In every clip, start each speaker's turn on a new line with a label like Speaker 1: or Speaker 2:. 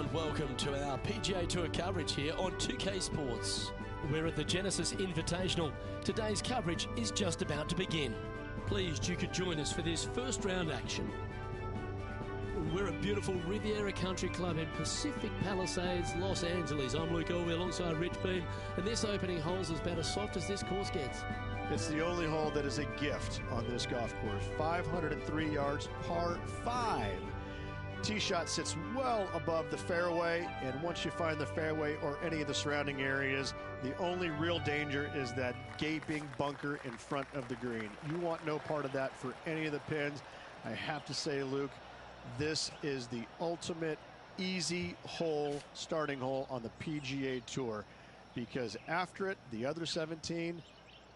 Speaker 1: and welcome to our PGA Tour coverage here on 2K Sports. We're at the Genesis Invitational. Today's coverage is just about to begin. Pleased you could join us for this first round action. We're at beautiful Riviera Country Club in Pacific Palisades, Los Angeles. I'm Luke Elway alongside Rich Beam, and this opening hole is about as soft as this course gets.
Speaker 2: It's the only hole that is a gift on this golf course. 503 yards, par 5. Tee shot sits well above the fairway, and once you find the fairway or any of the surrounding areas, the only real danger is that gaping bunker in front of the green. You want no part of that for any of the pins. I have to say, Luke, this is the ultimate easy hole, starting hole on the PGA Tour, because after it, the other 17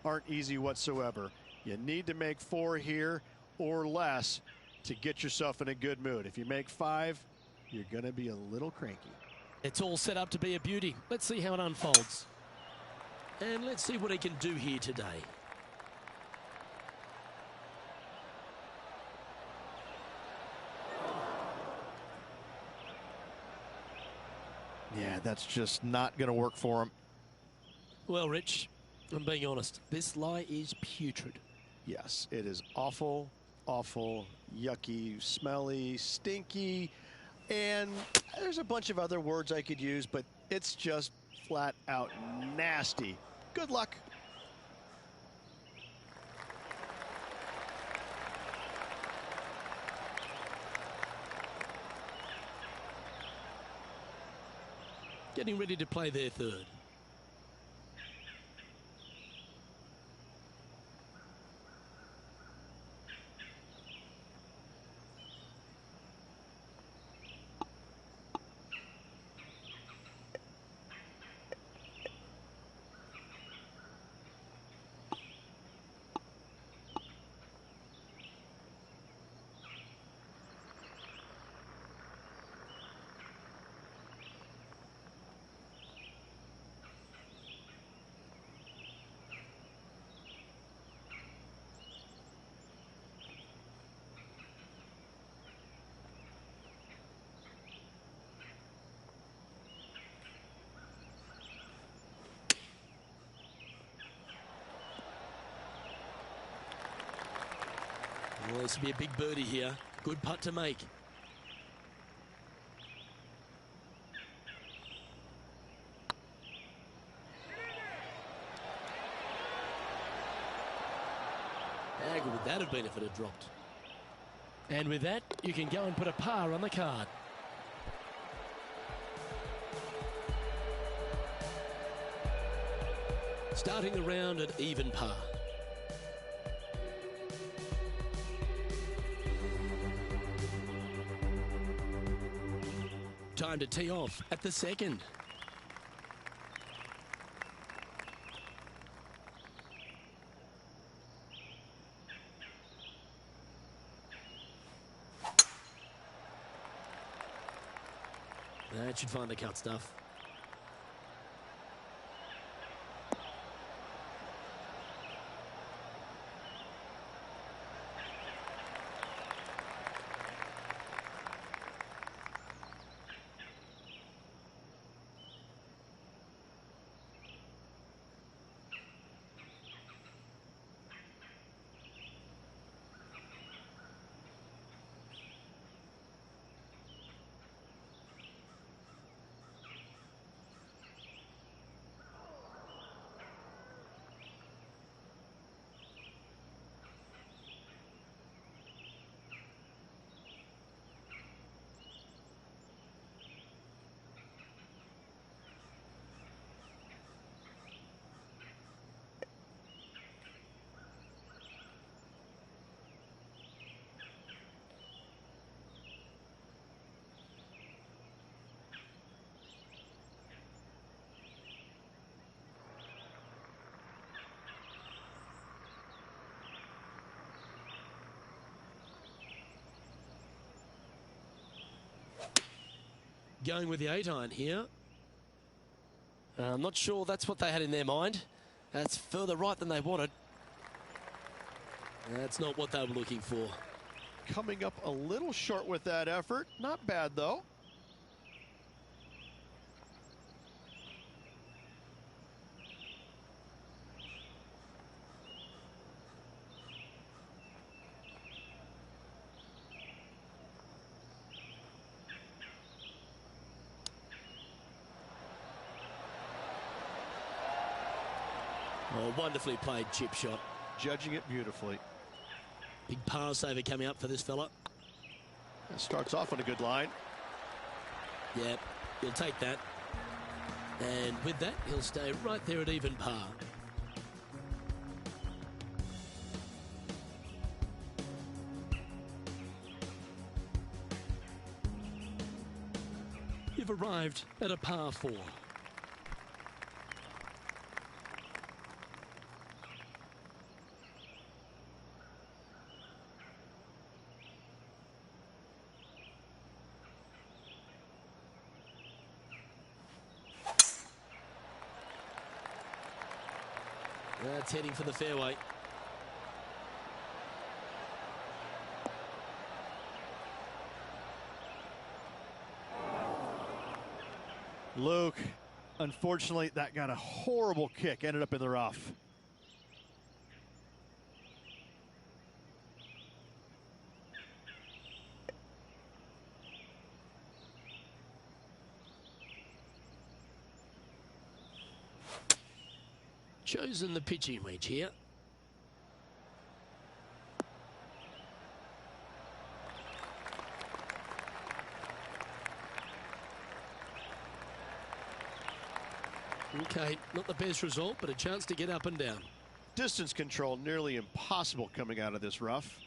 Speaker 2: aren't easy whatsoever. You need to make 4 here or less to get yourself in a good mood. If you make 5, you're going to be a little cranky.
Speaker 1: It's all set up to be a beauty. Let's see how it unfolds. And let's see what he can do here today.
Speaker 2: Yeah, that's just not going to work for him.
Speaker 1: Well, Rich, I'm being honest. This lie is putrid.
Speaker 2: Yes, it is awful, awful, yucky, smelly, stinky, and there's a bunch of other words I could use, but it's just flat out nasty. Good luck.
Speaker 1: Getting ready to play their third. Well, this will be a big birdie here. Good putt to make. How good would that have been if it had dropped? And with that, you can go and put a par on the card. Starting the round at even par. Time to tee off at the second. That should find the cut stuff. Going with the 8-iron here. I'm not sure that's what they had in their mind. That's further right than they wanted. That's not what they were looking for.
Speaker 2: Coming up a little short with that effort. Not bad, though.
Speaker 1: a wonderfully played chip shot.
Speaker 2: Judging it beautifully.
Speaker 1: Big par saver coming up for this fella.
Speaker 2: That starts off on a good line.
Speaker 1: Yeah, he'll take that. And with that, he'll stay right there at even par. You've arrived at a par 4. That's heading for the fairway.
Speaker 2: Luke, unfortunately, that got a horrible kick. Ended up in the rough.
Speaker 1: Chosen the pitching wedge here. Okay, not the best result, but a chance to get up and down.
Speaker 2: Distance control nearly impossible coming out of this rough.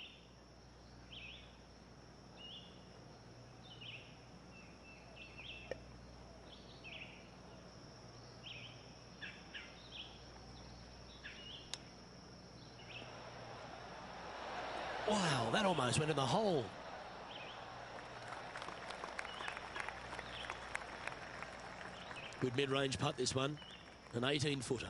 Speaker 1: Wow, that almost went in the hole. Good mid-range putt, this one. An 18-footer.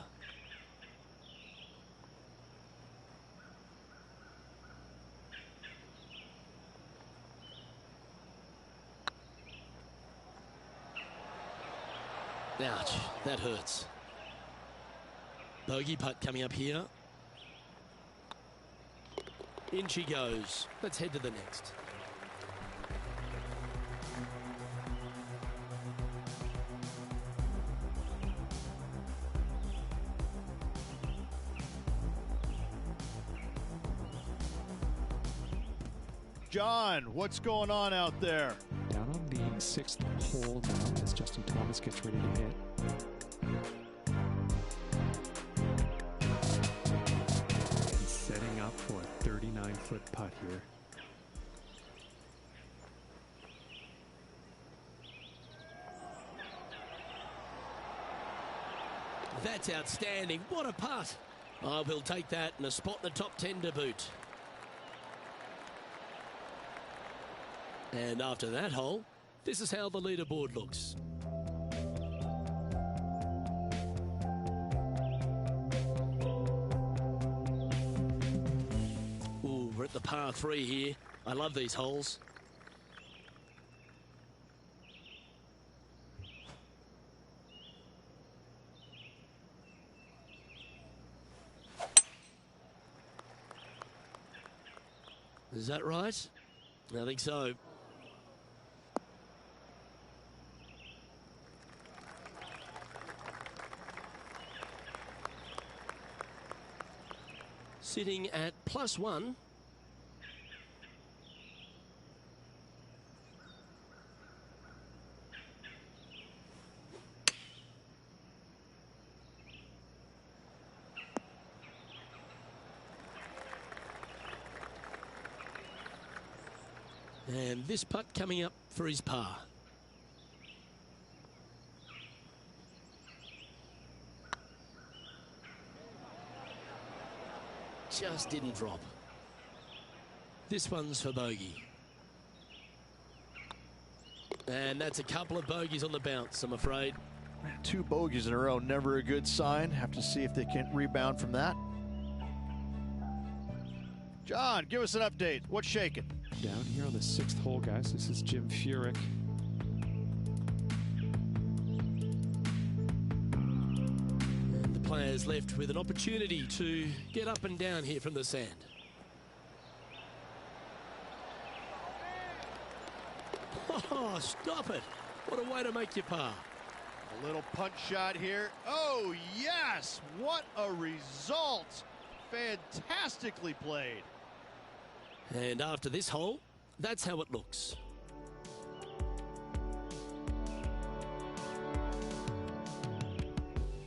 Speaker 1: Ouch, that hurts. Bogey putt coming up here. In she goes. Let's head to the next.
Speaker 2: John, what's going on out there?
Speaker 3: Down on the 6th hole now as Justin Thomas gets ready to hit. He's setting up for a 39-foot putt here.
Speaker 1: That's outstanding. What a putt. I will take that and a spot in the top 10 to boot. And after that hole, this is how the leaderboard looks. Ooh, we're at the par 3 here. I love these holes. Is that right? I think so. Sitting at +1. And this putt coming up for his par. Just didn't drop. This one's for bogey. And that's a couple of bogeys on the bounce, I'm afraid.
Speaker 2: 2 bogeys in a row, never a good sign. Have to see if they can rebound from that. John, give us an update. What's shaking?
Speaker 3: Down here on the 6th hole, guys, this is Jim Furyk.
Speaker 1: And the players left with an opportunity to get up and down here from the sand. Oh, stop it. What a way to make your par.
Speaker 2: A little punch shot here. Oh, yes! What a result! Fantastically played.
Speaker 1: And after this hole, that's how it looks.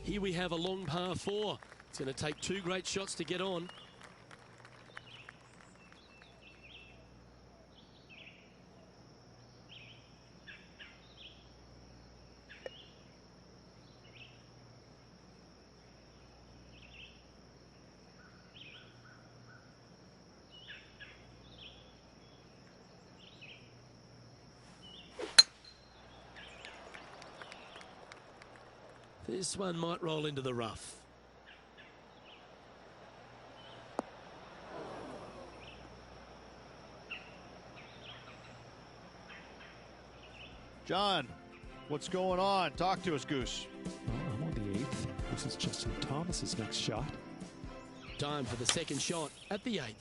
Speaker 1: Here we have a long par 4. It's going to take 2 great shots to get on. This one might roll into the rough.
Speaker 2: John, what's going on? Talk to us, Goose.
Speaker 3: Well, I'm on the 8th. This is Justin Thomas's next shot.
Speaker 1: Time for the second shot at the 8th.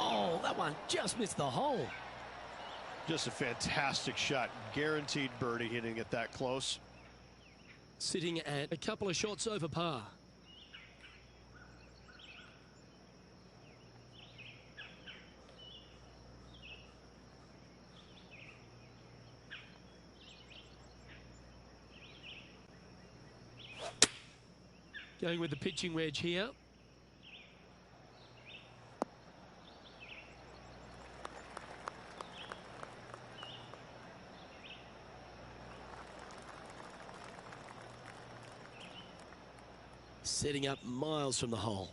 Speaker 1: Oh, that one just missed the hole.
Speaker 2: Just a fantastic shot. Guaranteed birdie hitting it that close.
Speaker 1: Sitting at a couple of shots over par. Going with the pitching wedge here. Setting up miles from the hole.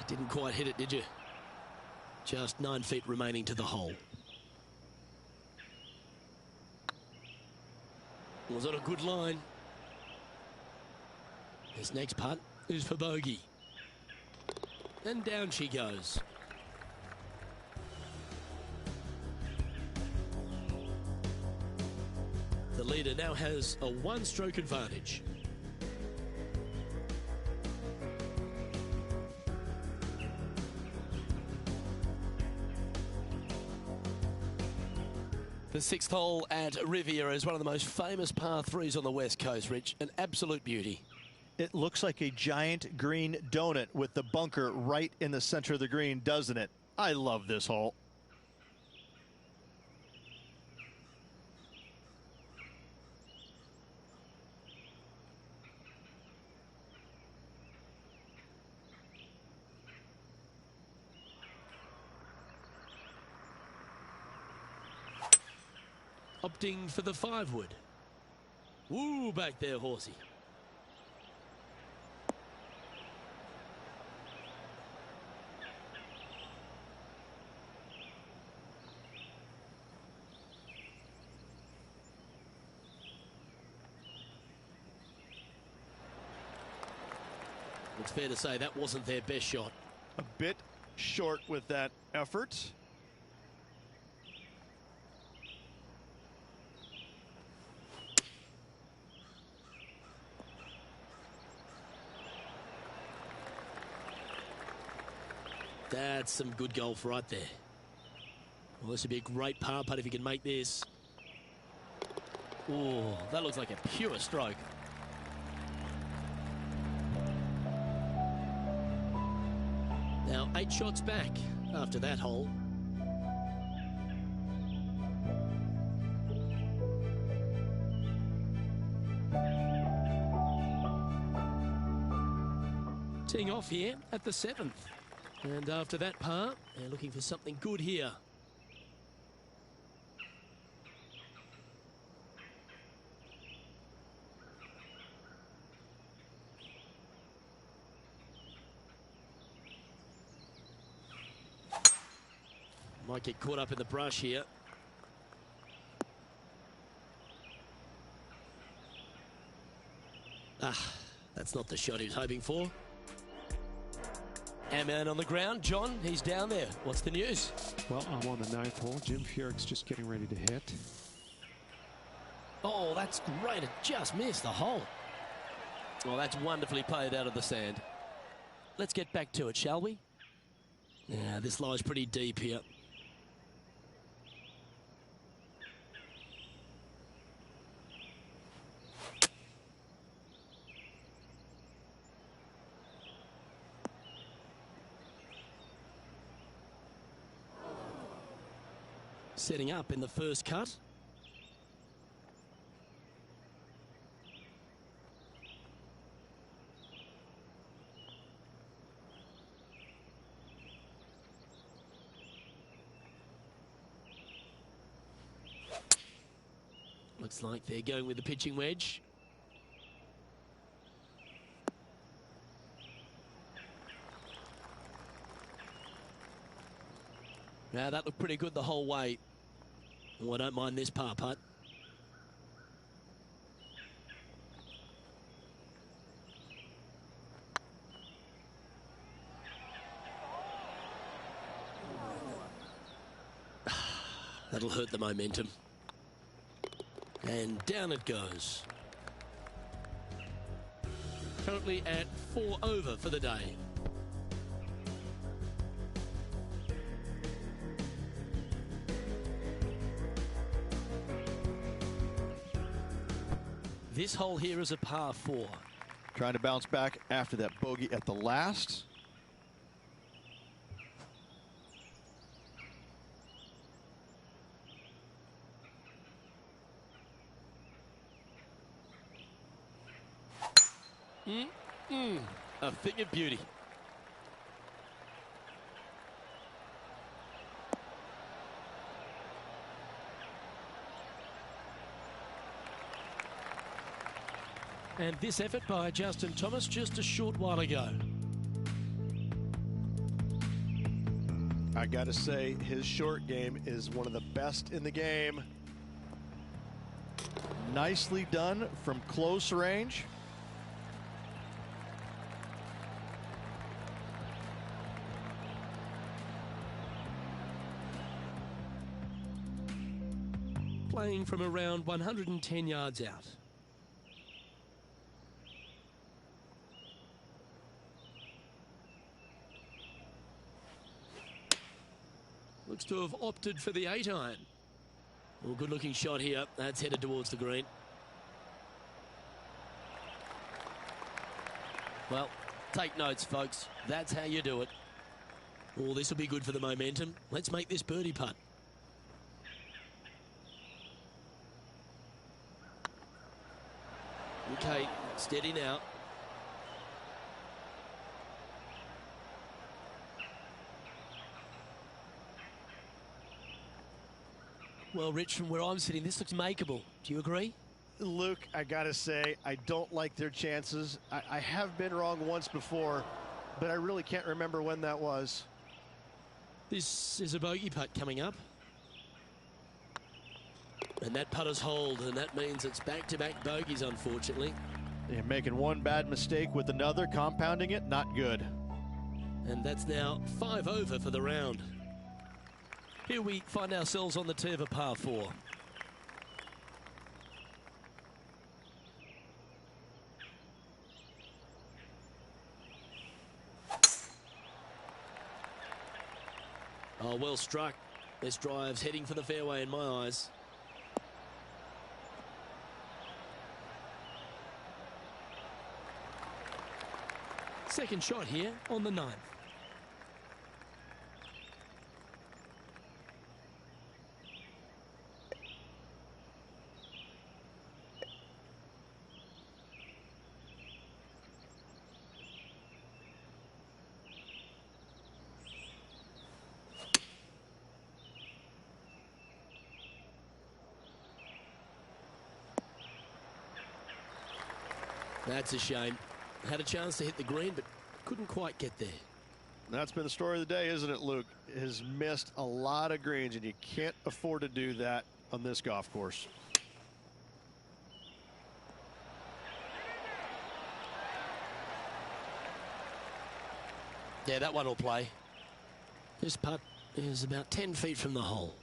Speaker 1: Didn't quite hit it, did you? Just 9 feet remaining to the hole. Was on a good line. This next putt is for bogey. And down she goes. The leader now has a 1-stroke advantage. The 6th hole at Riviera is one of the most famous par 3s on the West Coast, Rich. An absolute beauty.
Speaker 2: It looks like a giant green donut with the bunker right in the center of the green, doesn't it? I love this hole.
Speaker 1: Opting for the 5-wood. Woo, back there, horsey. It's fair to say that wasn't their best shot.
Speaker 2: A bit short with that effort.
Speaker 1: That's some good golf right there. Well, this would be a great par putt if he can make this. Oh, that looks like a pure stroke. Now 8 shots back after that hole. Teeing off here at the 7th. And after that par, they're looking for something good here. Might get caught up in the brush here. That's not the shot he was hoping for. man on the ground. John, he's down there. What's the news?
Speaker 3: Well, I'm on the 9th hole. Jim Furyk's just getting ready to hit.
Speaker 1: Oh, that's great. It just missed the hole. Well, that's wonderfully played out of the sand. Let's get back to it, shall we? Yeah, this lies pretty deep here. Setting up in the first cut. Looks like they're going with the pitching wedge. Now that looked pretty good the whole way. Oh, I don't mind this par putt. That'll hurt the momentum. And down it goes. Currently at 4 over for the day. This hole here is a par 4.
Speaker 2: Trying to bounce back after that bogey at the last.
Speaker 1: A thing of beauty. And this effort by Justin Thomas just a short while ago.
Speaker 2: I gotta say, his short game is one of the best in the game. Nicely done from close range.
Speaker 1: Playing from around 110 yards out. Looks to have opted for the 8-iron. Well, good looking shot here. That's headed towards the green. Well, take notes, folks. That's how you do it. Oh, this will be good for the momentum. Let's make this birdie putt. Okay, steady now. Well, Rich, from where I'm sitting, this looks makeable. Do you agree?
Speaker 2: Luke, I gotta say, I don't like their chances. I have been wrong once before, but I really can't remember when that was.
Speaker 1: This is a bogey putt coming up. And that putter's hold, and that means it's back-to-back bogeys, unfortunately.
Speaker 2: They're making one bad mistake with another, compounding it, not good.
Speaker 1: And that's now 5 over for the round. Here we find ourselves on the tee of a par 4. Oh, well struck. This drive's heading for the fairway in my eyes. Second shot here on the 9th. That's a shame. Had a chance to hit the green, but couldn't quite get there.
Speaker 2: That's been the story of the day, isn't it, Luke? Has missed a lot of greens, and you can't afford to do that on this golf course.
Speaker 1: Yeah, that one will play. This putt is about 10 feet from the hole.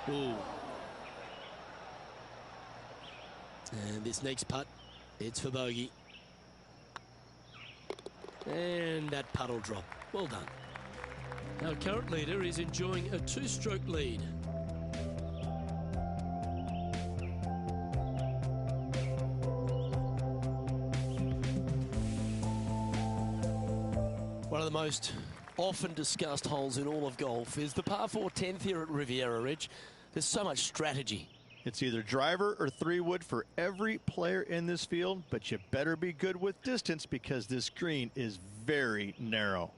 Speaker 1: Ooh. And this next putt, it's for bogey. And that putt will drop. Well done. Our current leader is enjoying a 2-stroke lead. One of the most often discussed holes in all of golf is the par 4 10th here at Riviera Ridge. There's so much strategy.
Speaker 2: It's either driver or 3-wood for every player in this field, but you better be good with distance because this green is very narrow.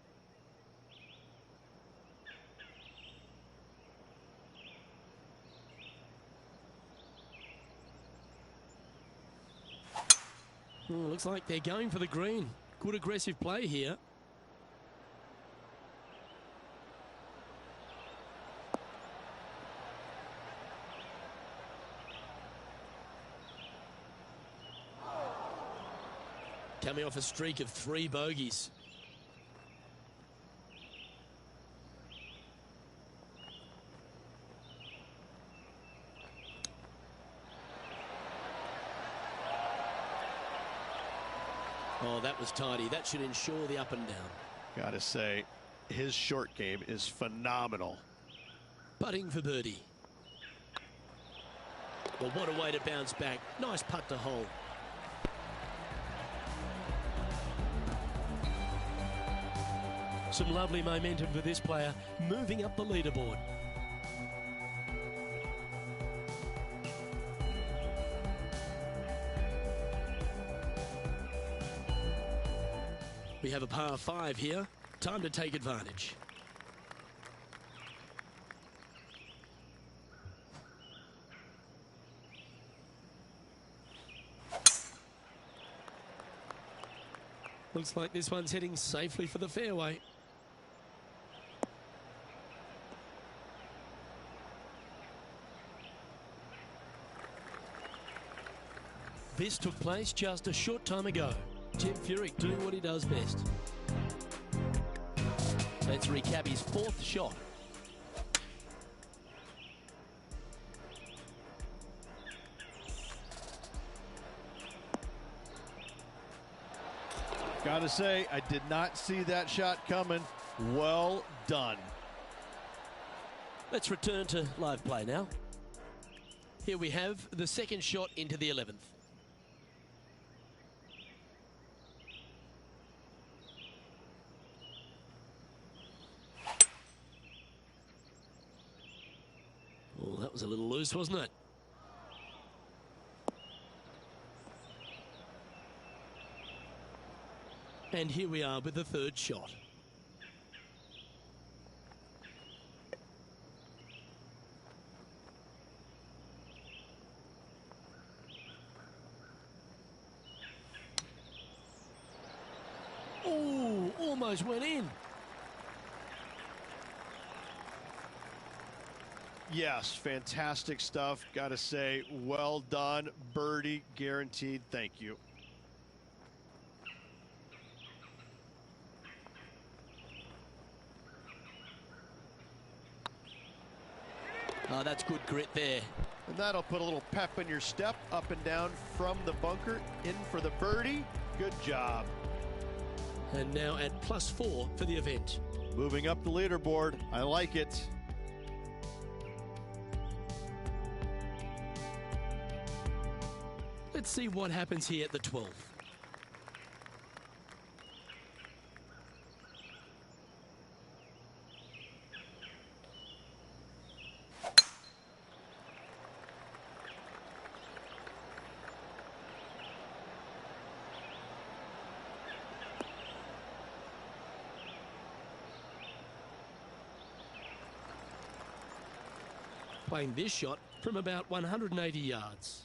Speaker 1: Looks like they're going for the green. Good aggressive play here. Coming off a streak of 3 bogeys. Oh, that was tidy. That should ensure the up and down.
Speaker 2: Gotta say, his short game is phenomenal.
Speaker 1: Putting for birdie. Well, what a way to bounce back. Nice putt to hole. Some lovely momentum for this player, moving up the leaderboard. We have a par 5 here. Time to take advantage. Looks like this one's heading safely for the fairway. This took place just a short time ago. Tim Furyk doing what he does best. Let's recap his 4th shot.
Speaker 2: Gotta say, I did not see that shot coming. Well done.
Speaker 1: Let's return to live play now. Here we have the 2nd shot into the 11th. Oh, that was a little loose, wasn't it? And here we are with the 3rd shot. Oh, almost went in.
Speaker 2: Yes, fantastic stuff. Gotta say, well done. Birdie guaranteed. Thank you.
Speaker 1: Oh, that's good grit there.
Speaker 2: And that'll put a little pep in your step, up and down from the bunker, in for the birdie. Good job.
Speaker 1: And now at +4 for the event.
Speaker 2: Moving up the leaderboard. I like it.
Speaker 1: Let's see what happens here at the 12th. Playing this shot from about 180 yards.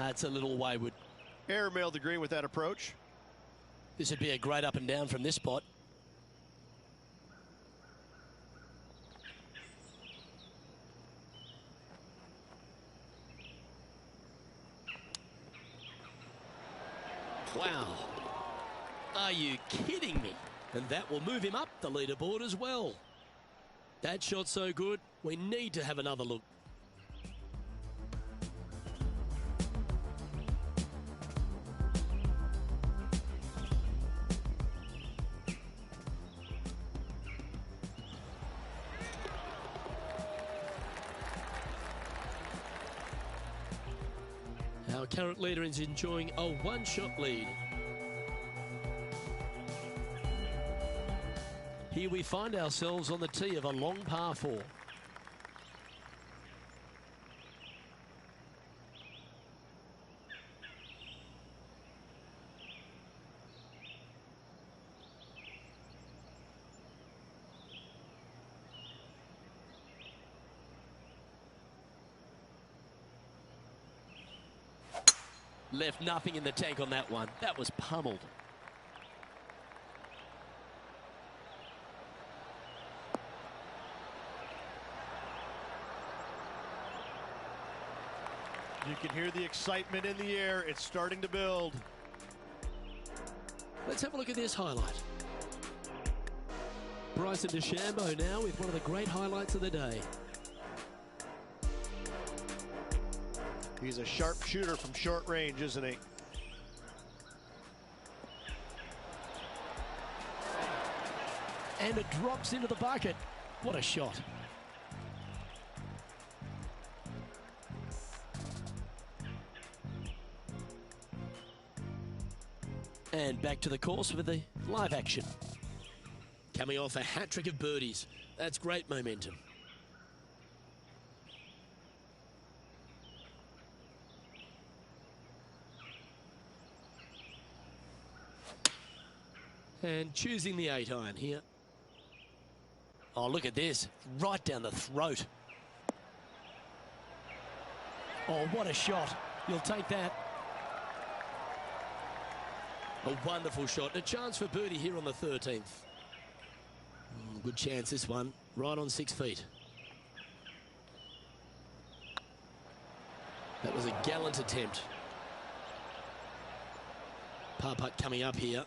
Speaker 1: It's a little wayward.
Speaker 2: Airmailed the green with that approach.
Speaker 1: This would be a great up and down from this spot. Wow. Are you kidding me? And that will move him up the leaderboard as well. That shot so good, we need to have another look. Our current leader is enjoying a one-shot lead. Here we find ourselves on the tee of a long par 4. Left nothing in the tank on that one. That was pummeled.
Speaker 2: You can hear the excitement in the air. It's starting to build.
Speaker 1: Let's have a look at this highlight. Bryson DeChambeau now with one of the great highlights of the day.
Speaker 2: He's a sharp shooter from short range, isn't he?
Speaker 1: And it drops into the bucket. What a shot. And back to the course with the live action. Coming off a hat-trick of birdies. That's great momentum. And choosing the 8-iron here. Oh, look at this. Right down the throat. Oh, what a shot. You'll take that. A wonderful shot. A chance for birdie here on the 13th. Good chance this one. Right on 6 feet. That was a gallant attempt. Par putt coming up here.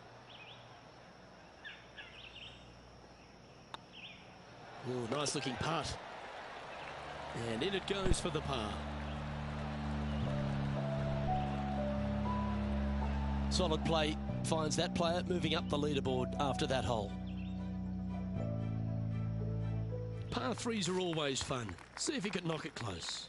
Speaker 1: Oh, nice looking putt. And in it goes for the par. Solid play finds that player moving up the leaderboard after that hole. Par 3s are always fun. See if he can knock it close.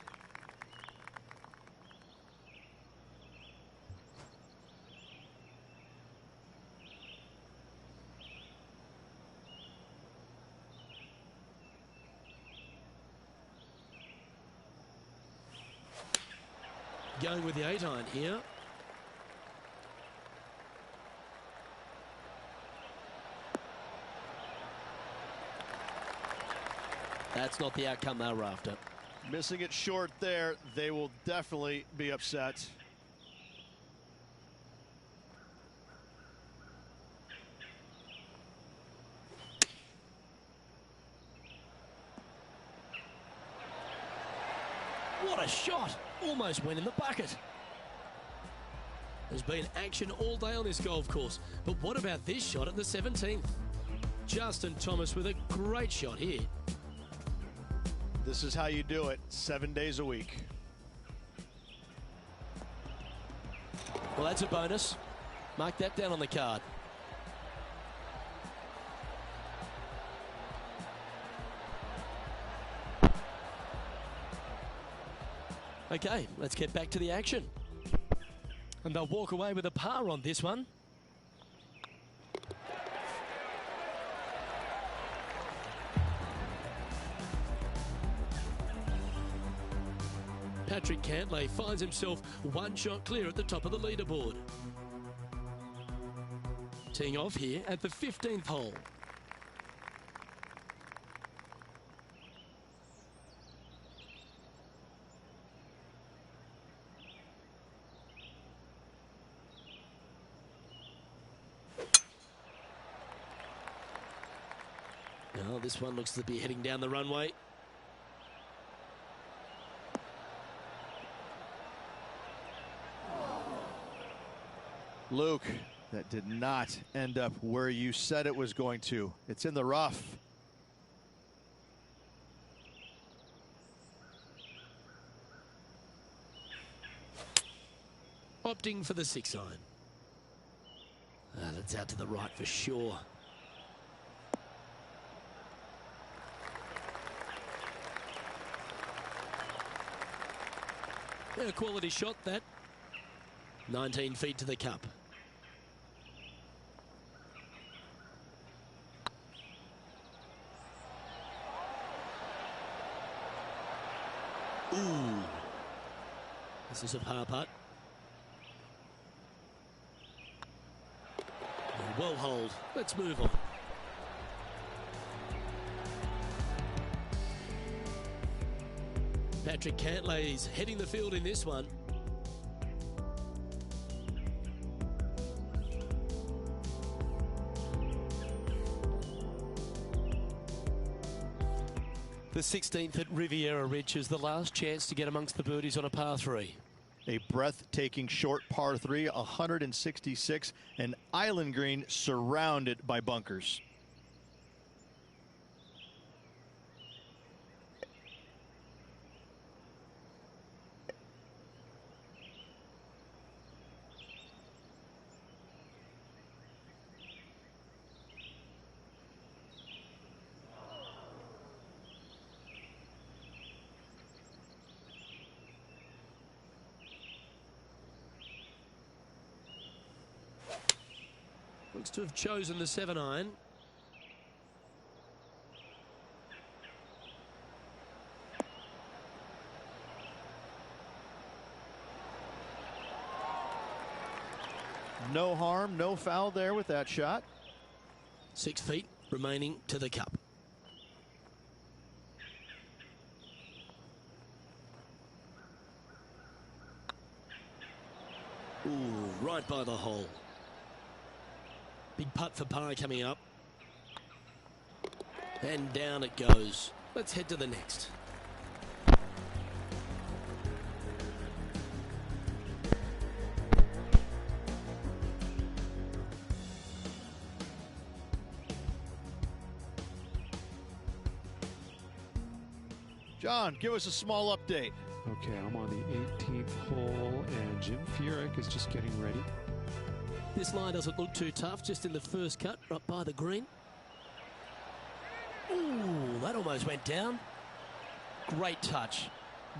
Speaker 1: Going with the 8-iron here. That's not the outcome they were after.
Speaker 2: Missing it short there, they will definitely be upset.
Speaker 1: What a shot! Almost went in the bucket. There's been action all day on this golf course, but what about this shot at the 17th? Justin Thomas with a great shot here.
Speaker 2: This is how you do it 7 days a week.
Speaker 1: Well, that's a bonus. Mark that down on the card. Okay, let's get back to the action. And they'll walk away with a par on this one. Patrick Cantlay finds himself one shot clear at the top of the leaderboard. Teeing off here at the 15th hole. Well, this one looks to be heading down the runway.
Speaker 2: Luke, that did not end up where you said it was going to. It's in the rough.
Speaker 1: Opting for the 6-iron. That's out to the right for sure. A quality shot, that. 19 feet to the cup. Ooh. This is a par putt. Well hold. Let's move on. Patrick Cantlay's heading the field in this one. The 16th at Riviera Ridge is the last chance to get amongst the birdies on a par 3.
Speaker 2: A breathtaking short par 3, 166, an island green surrounded by bunkers.
Speaker 1: Looks to have chosen the 7-iron.
Speaker 2: No harm, no foul there with that shot.
Speaker 1: 6 feet remaining to the cup. Ooh, right by the hole. Big putt for par coming up. And down it goes. Let's head to the next.
Speaker 2: John, give us a small update.
Speaker 3: Okay, I'm on the 18th hole, and Jim Furyk is just getting ready.
Speaker 1: This line doesn't look too tough, just in the first cut, right by the green. Ooh, that almost went down. Great touch.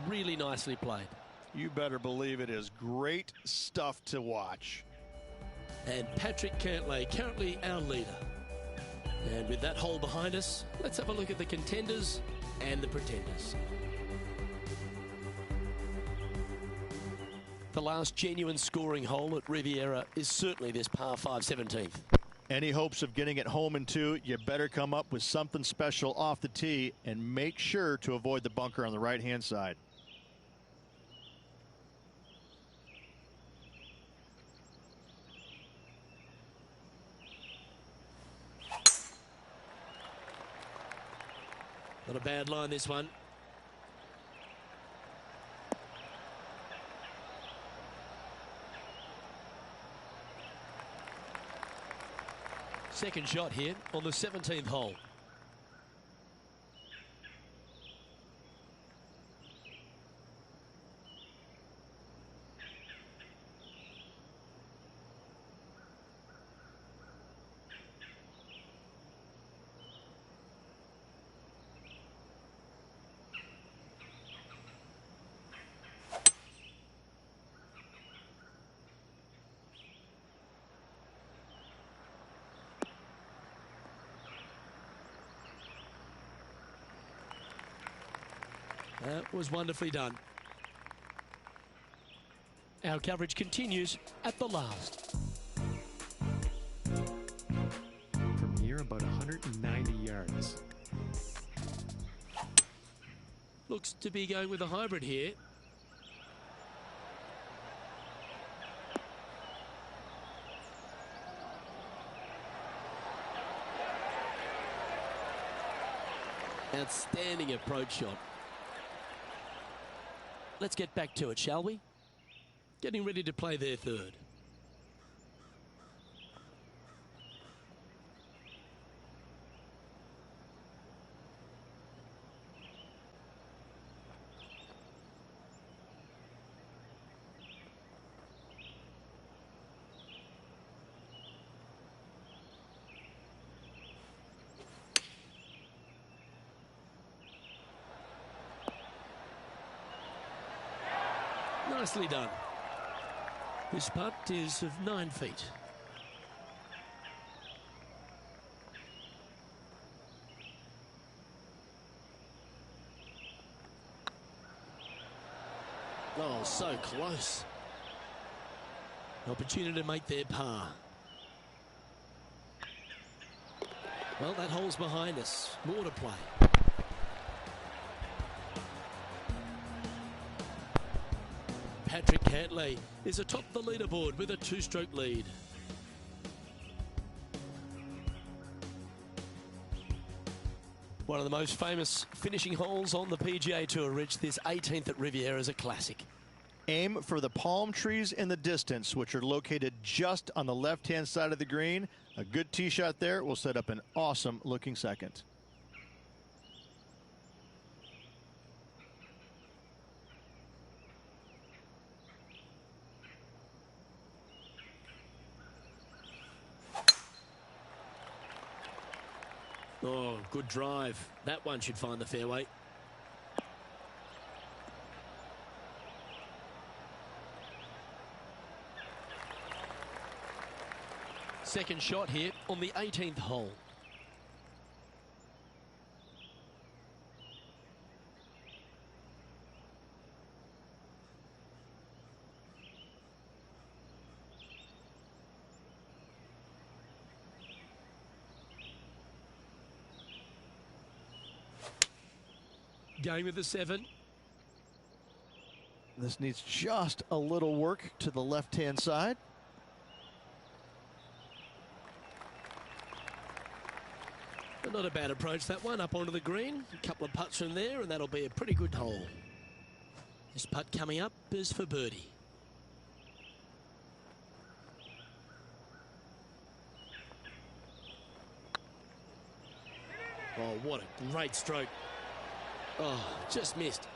Speaker 1: Really nicely played.
Speaker 2: You better believe it is great stuff to watch.
Speaker 1: And Patrick Cantlay, currently our leader. And with that hole behind us, let's have a look at the contenders and the pretenders. The last genuine scoring hole at Riviera is certainly this par 5 17th.
Speaker 2: Any hopes of getting it home in 2, you better come up with something special off the tee and make sure to avoid the bunker on the right-hand side.
Speaker 1: Not a bad line, this one. Second shot here on the 17th hole. That was wonderfully done. Our coverage continues at the last.
Speaker 3: From here, about 190 yards.
Speaker 1: Looks to be going with a hybrid here. Outstanding approach shot. Let's get back to it, shall we? Getting ready to play their third. Nicely done. This putt is of 9 feet. Oh, so close. An opportunity to make their par. Well, that hole's behind us. More to play. Patrick Cantley is atop the leaderboard with a 2-stroke lead. One of the most famous finishing holes on the PGA Tour, Rich. This 18th at Riviera is a classic.
Speaker 2: Aim for the palm trees in the distance, which are located just on the left-hand side of the green. A good tee shot there will set up an awesome-looking second.
Speaker 1: Oh, good drive. That one should find the fairway. Second shot here on the 18th hole. Going with the 7.
Speaker 2: This needs just a little work to the left-hand side.
Speaker 1: But not a bad approach, that one, up onto the green. A couple of putts from there, and that'll be a pretty good hole. This putt coming up is for birdie. Oh, what a great stroke. Oh, just missed.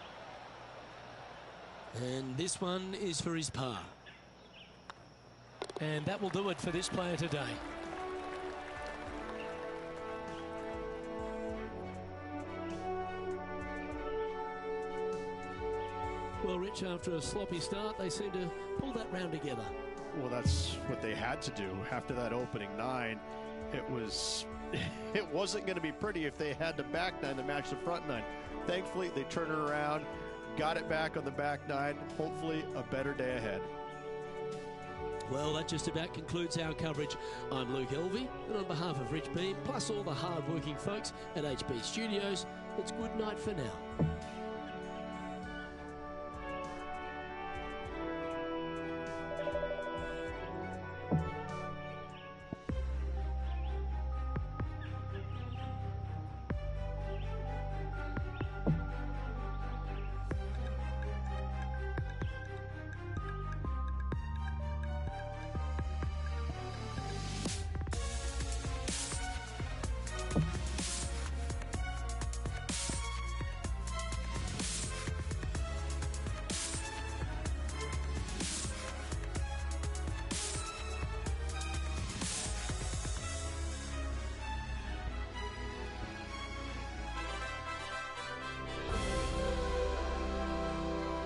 Speaker 1: And this one is for his par. And that will do it for this player today. Well, Rich, after a sloppy start, they seem to pull that round together.
Speaker 2: Well, that's what they had to do after that opening 9. It wasn't going to be pretty if they had the back 9 to match the front 9. Thankfully, they turned it around, got it back on the back 9. Hopefully, a better day ahead.
Speaker 1: Well, that just about concludes our coverage. I'm Luke Elvey, and on behalf of Rich Beam, plus all the hard-working folks at HB Studios, it's good night for now.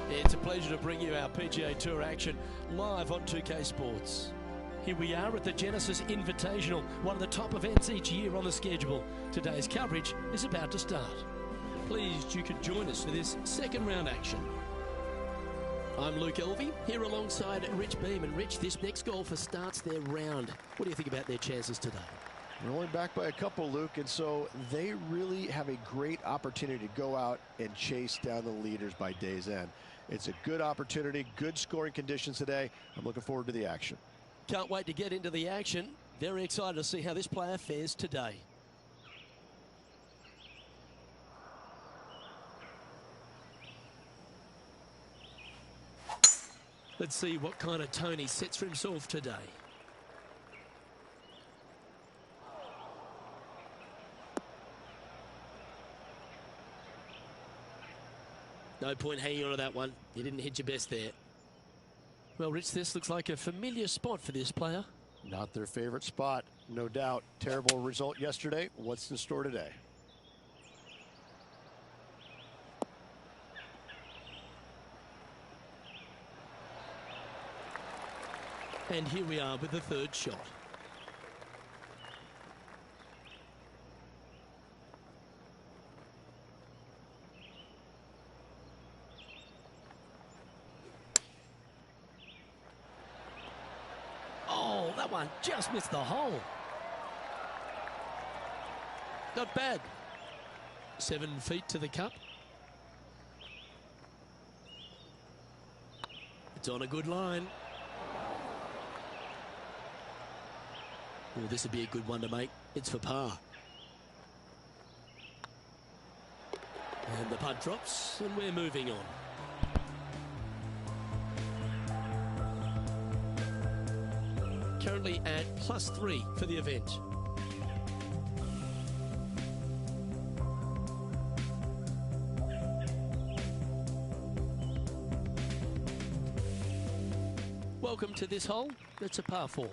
Speaker 1: It's a pleasure to bring you our PGA Tour action live on 2K Sports. Here we are at the Genesis Invitational, one of the top events each year on the schedule. Today's coverage is about to start. Pleased you could join us for this second round action. I'm Luke Elvey, here alongside Rich Beam. And Rich, this next golfer starts their round. What do you think about their chances today?
Speaker 2: We're only back by a couple, Luke, and so they really have a great opportunity to go out and chase down the leaders by day's end. It's a good opportunity, good scoring conditions today. I'm looking forward to the action.
Speaker 1: Can't wait to get into the action. Very excited to see how this player fares today. Let's see what kind of tone he sets for himself today. No point hanging on to that one. You didn't hit your best there. Well, Rich, this looks like a familiar spot for this player.
Speaker 2: Not their favorite spot, no doubt. Terrible result yesterday. What's in store today?
Speaker 1: And here we are with the third shot. Oh, that one just missed the hole. Not bad. 7 feet to the cup. It's on a good line. Oh, this would be a good one to make. It's for par. And the putt drops, and we're moving on. Currently at +3 for the event. Welcome to this hole. It's a par 4.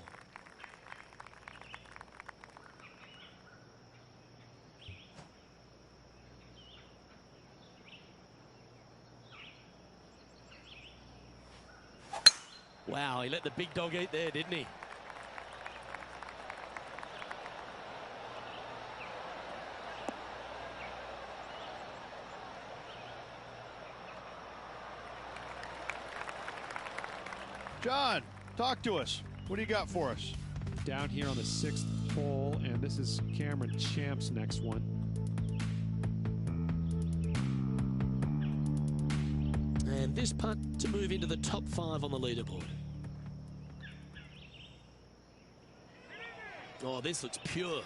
Speaker 1: Wow, he let the big dog eat there, didn't he?
Speaker 2: John, talk to us. What do you got for us?
Speaker 3: Down here on the 6th hole, and this is Cameron Champ's next one.
Speaker 1: And this putt to move into the top 5 on the leaderboard. Oh, this looks pure.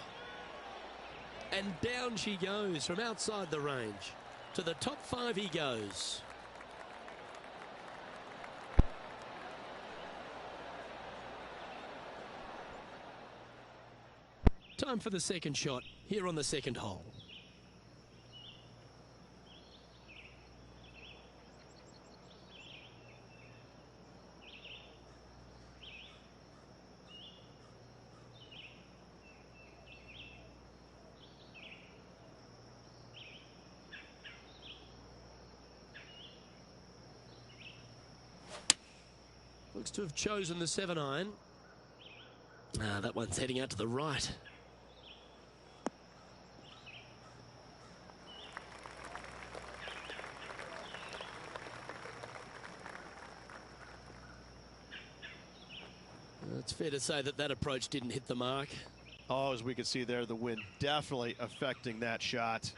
Speaker 1: And down she goes from outside the range. To the top 5 he goes. Time for the second shot here on the second hole. Looks to have chosen the 7-iron. That one's heading out to the right. It's fair to say that that approach didn't hit the mark.
Speaker 2: Oh, as we can see there, the wind definitely affecting that shot.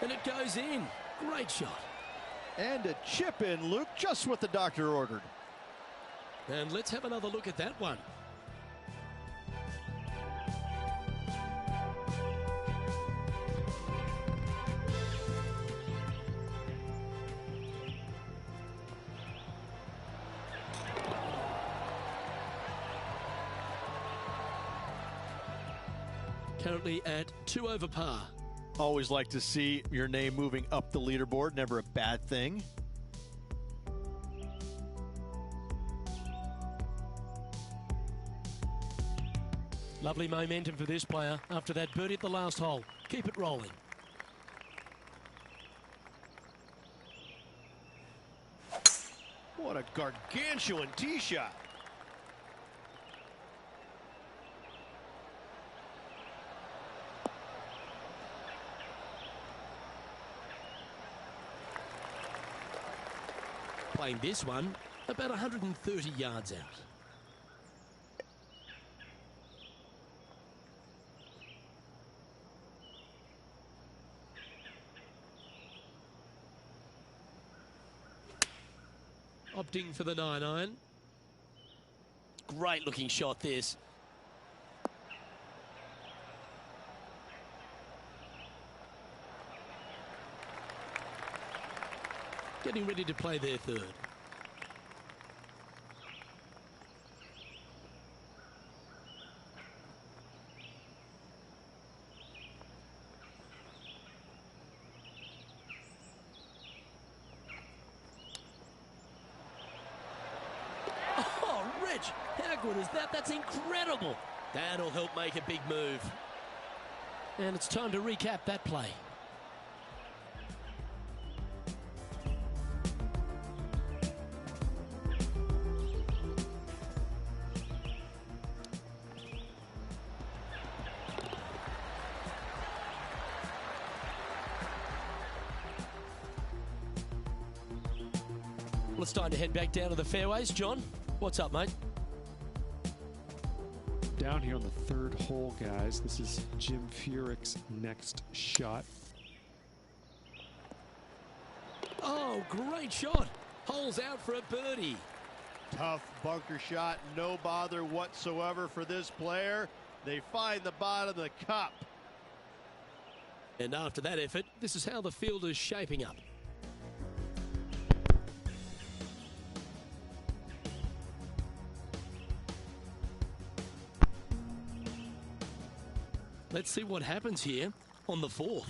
Speaker 1: And it goes in. Great shot.
Speaker 2: And a chip in, Luke, just what the doctor ordered.
Speaker 1: And let's have another look at that one. Currently at 2 over par.
Speaker 2: Always like to see your name moving up the leaderboard. Never a bad thing.
Speaker 1: Lovely momentum for this player after that birdie at the last hole. Keep it rolling.
Speaker 2: What a gargantuan tee shot.
Speaker 1: Playing this one about 130 yards out. Opting for the 9-iron. Great looking shot, this. Getting ready to play their third. Oh, Rich, how good is that? That's incredible. That'll help make a big move. And it's time to recap that play. Well, it's time to head back down to the fairways. John, what's up, mate?
Speaker 3: Down here on the third hole, guys. This is Jim Furyk's next shot.
Speaker 1: Oh, great shot. Holes out for a birdie.
Speaker 2: Tough bunker shot, no bother whatsoever for this player. They find the bottom of the cup.
Speaker 1: And after that effort, this is how the field is shaping up. Let's see what happens here on the fourth.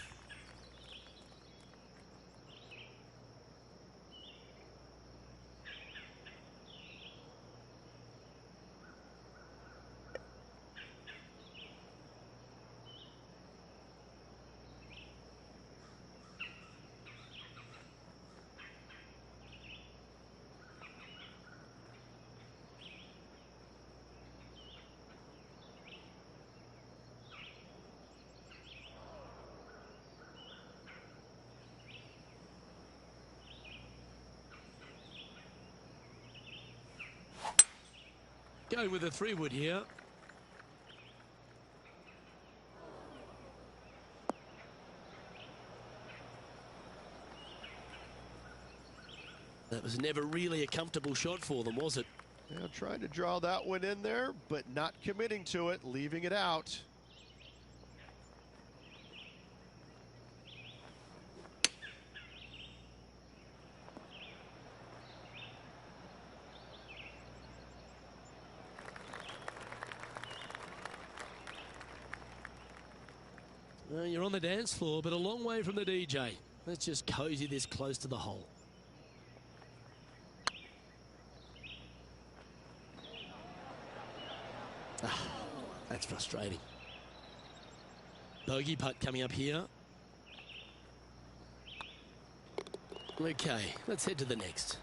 Speaker 1: Going with a 3-wood here. That was never really a comfortable shot for them, was it?
Speaker 2: Yeah, trying to draw that one in there, but not committing to it, leaving it out.
Speaker 1: Well, you're on the dance floor, but a long way from the DJ. Let's just cozy this close to the hole. Ah, that's frustrating. Bogey putt coming up here. Okay, let's head to the next.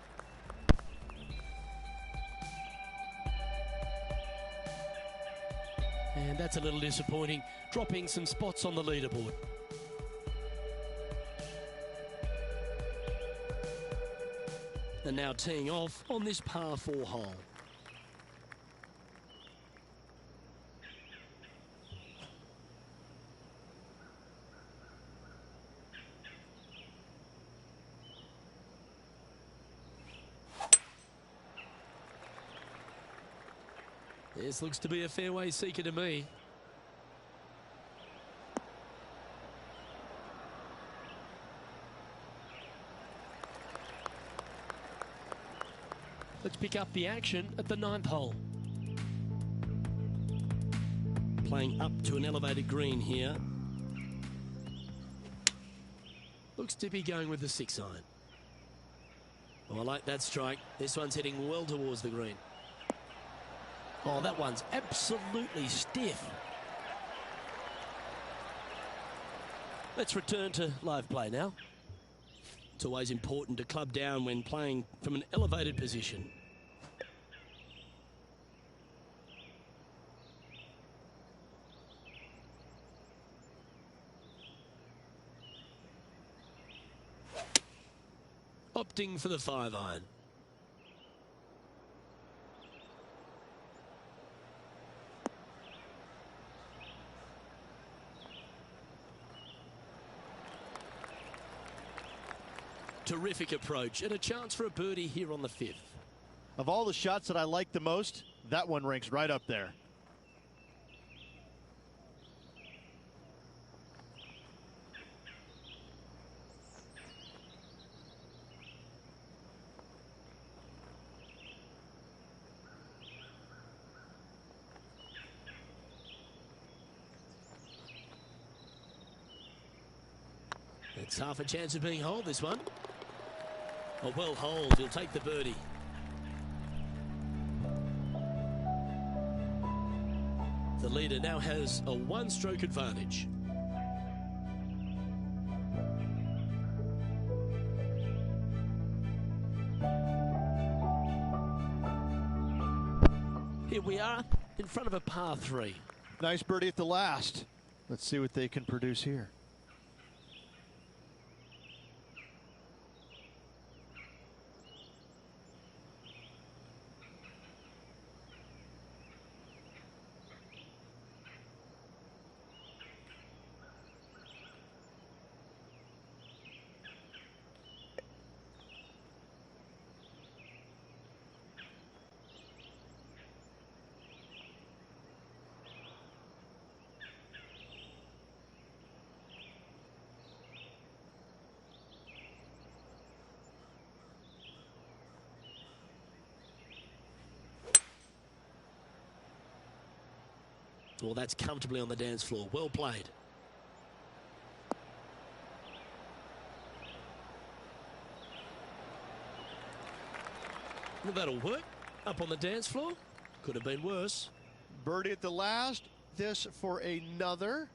Speaker 1: And that's a little disappointing, dropping some spots on the leaderboard. And now teeing off on this par 4 hole. This looks to be a fairway seeker to me. Let's pick up the action at the 9th hole. Playing up to an elevated green here. Looks to be going with the 6-iron. Oh, I like that strike. This one's heading well towards the green. Oh, that one's absolutely stiff. Let's return to live play now. It's always important to club down when playing from an elevated position. Opting for the 5-iron. Terrific approach and a chance for a birdie here on the 5th.
Speaker 2: Of all the shots that I like the most, that one ranks right up there.
Speaker 1: It's half a chance of being holed, this one. A well holed, he'll take the birdie. The leader now has a one-stroke advantage. Here we are in front of a par 3.
Speaker 2: Nice birdie at the last. Let's see what they can produce here.
Speaker 1: Well, that's comfortably on the dance floor. Well played. Well, that'll work. Up on the dance floor. Could have been worse.
Speaker 2: Birdie at the last. This for another.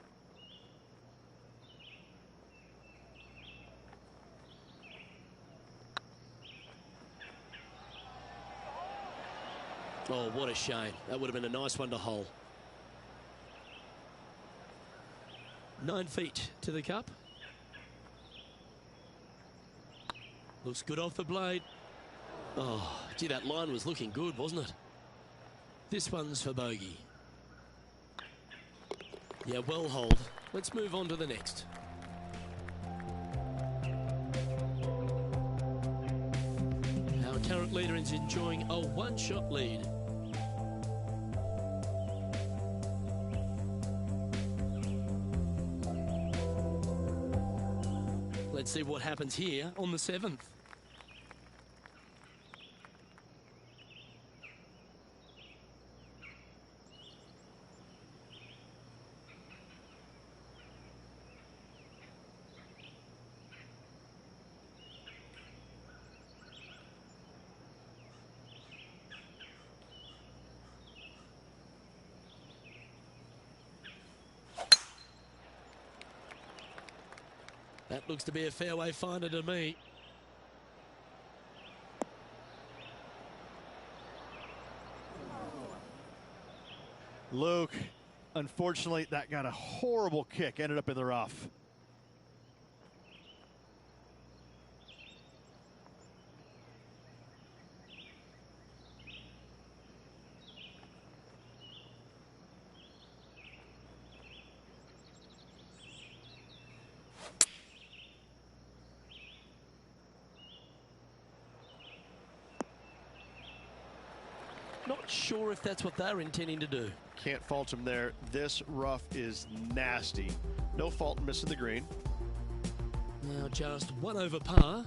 Speaker 1: Oh, what a shame. That would have been a nice one to hole. 9 feet to the cup. Looks good off the blade. Oh, gee, that line was looking good, wasn't it? This one's for bogey. Yeah, well holed. Let's move on to the next. Our current leader is enjoying a one-shot lead. Let's see what happens here on the 7th. That looks to be a fairway finder to me.
Speaker 2: Luke, unfortunately, that got a horrible kick. Ended up in the rough.
Speaker 1: Not sure if that's what they're intending to do.
Speaker 2: Can't fault him there. This rough is nasty. No fault in missing the green.
Speaker 1: Now just 1 over par.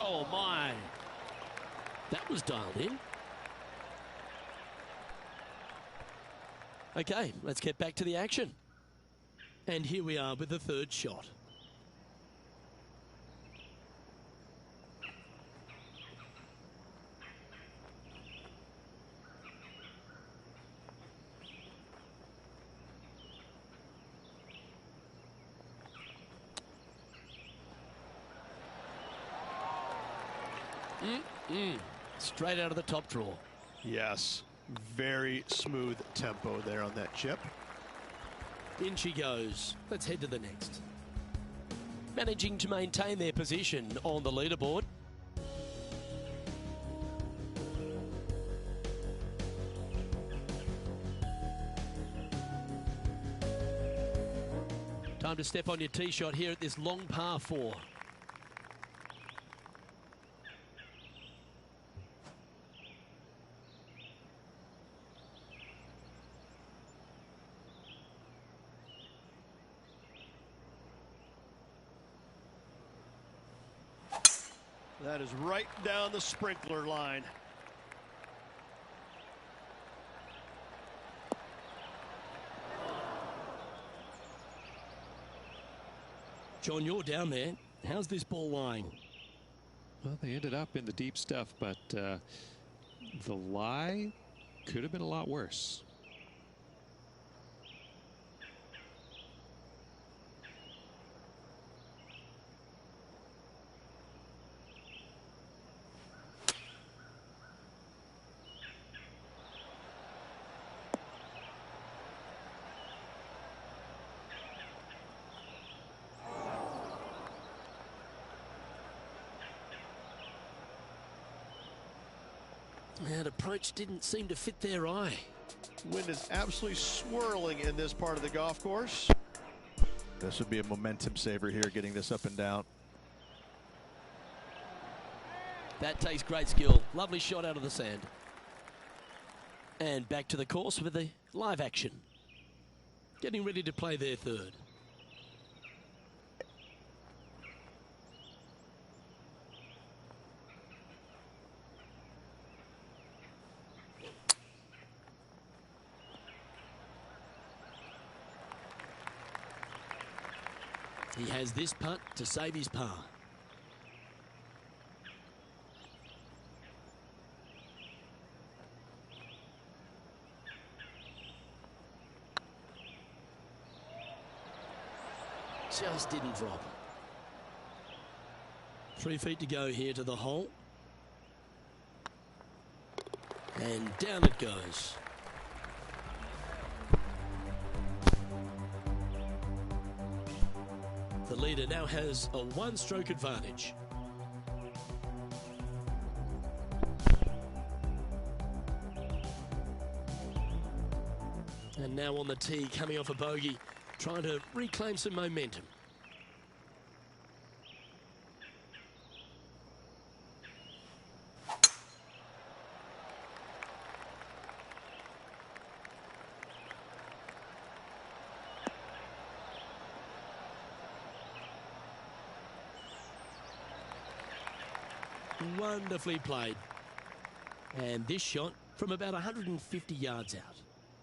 Speaker 1: Oh my. That was dialed in. Okay, let's get back to the action. And here we are with the 3rd shot. Straight out of the top draw.
Speaker 2: Yes, very smooth tempo there on that chip.
Speaker 1: In she goes. Let's head to the next. Managing to maintain their position on the leaderboard. Time time to step on your tee shot here at this long par 4.
Speaker 2: That is right down the sprinkler line.
Speaker 1: John, you're down there. How's this ball lying?
Speaker 3: Well, they ended up in the deep stuff, but the lie could have been a lot worse.
Speaker 1: That approach didn't seem to fit their eye.
Speaker 2: Wind is absolutely swirling in this part of the golf course. This would be a momentum saver here, getting this up and down.
Speaker 1: That takes great skill. Lovely shot out of the sand. And back to the course with the live action. Getting ready to play their third. He has this putt to save his par. Just didn't drop. 3 feet to go here to the hole. And down it goes. The leader now has a 1-stroke advantage. And now on the tee, coming off a bogey, trying to reclaim some momentum. Wonderfully played. And this shot from about 150 yards out.